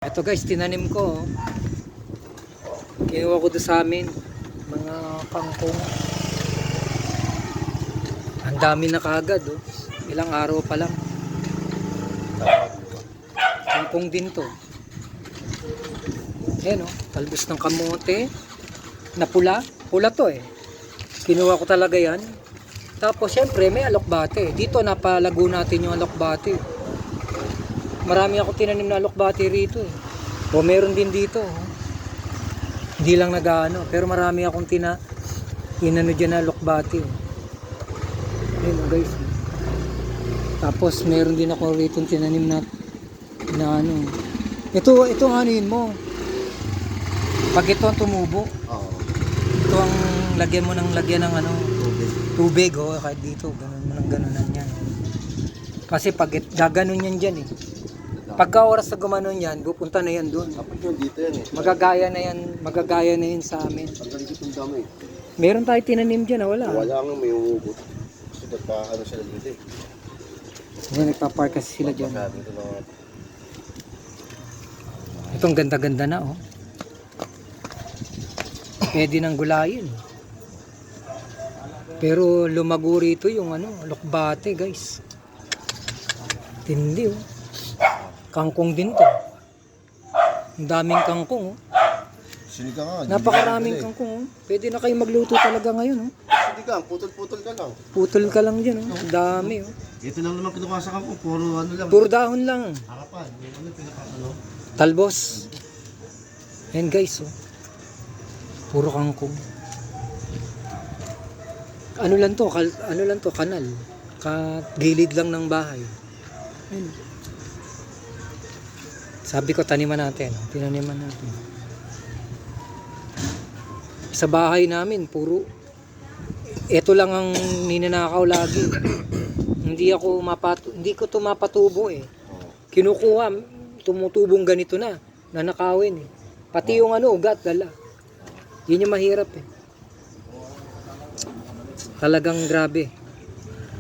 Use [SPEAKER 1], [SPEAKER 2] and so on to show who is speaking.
[SPEAKER 1] Ito guys, tinanim ko. Kinuha ko doon sa amin. Mga kangkong. Ang dami na kaagad. Oh. Ilang araw pa lang. Kangkong din to. Ayan oh, talbos ng kamote. Na pula. Pula to eh. Kinuha ko talaga yan. Tapos syempre may alokbate. Dito napalago natin yung alokbate. Marami ako tinanim na alokbate rito eh. O meron din dito. Oh. Hindi lang nag-ano. Pero marami akong inano dyan na alokbate. Oh. Ayun guys. Tapos meron din ako rito tinanim na ano. Ito ang anuin mo. Pag ito ang tumubo.
[SPEAKER 2] Oo.
[SPEAKER 1] Ito ang lagyan mo ng ano. Tubig. Oh, kahit dito. Ganun mo ng ganunan yan. Kasi pag gaganon yan dyan eh. Pagka oras na gumanon yan, pupunta na yan doon.
[SPEAKER 2] Dapat yun dito yan eh.
[SPEAKER 1] Magagaya na yan sa amin.
[SPEAKER 2] Ang galing itong dami.
[SPEAKER 1] Meron tayo tinanim dyan, wala.
[SPEAKER 2] Wala nga may umugot. Kasi ano sila dito eh.
[SPEAKER 1] Kasi nagpa-park kasi sila dyan.
[SPEAKER 2] Masyadong ito na.
[SPEAKER 1] Itong ganda-ganda na oh. Pwede nang gulayin. Pero lumago rito yung lokbate guys. Tindi oh. Kangkong din to. Ang daming kangkong oh.
[SPEAKER 2] Sinigang nga.
[SPEAKER 1] Napakaraming kangkong oh. Pwede na kayo magluto talaga ngayon oh.
[SPEAKER 2] Sinigang, putol-putol ka lang.
[SPEAKER 1] Putol ka lang dyan oh. Ang dami oh.
[SPEAKER 2] Ito lang naman kinukuha sa kangkong, puro ano lang.
[SPEAKER 1] Puro dahon lang.
[SPEAKER 2] Harapan, yung ano pinaka-ano.
[SPEAKER 1] Talbos. Ayan guys oh. Puro kangkong. Ano lang to, kanal. Gilid lang ng bahay. Ayan. Sabi ko taniman natin, tinaniman natin. Sa bahay namin puro ito lang ang ninanakaw lagi. Hindi ko to mapatubo eh. Kinukuha, tumutubong ganito na, nanakawin eh. Pati yung ugat dala. Yun yung mahirap eh. Talagang grabe.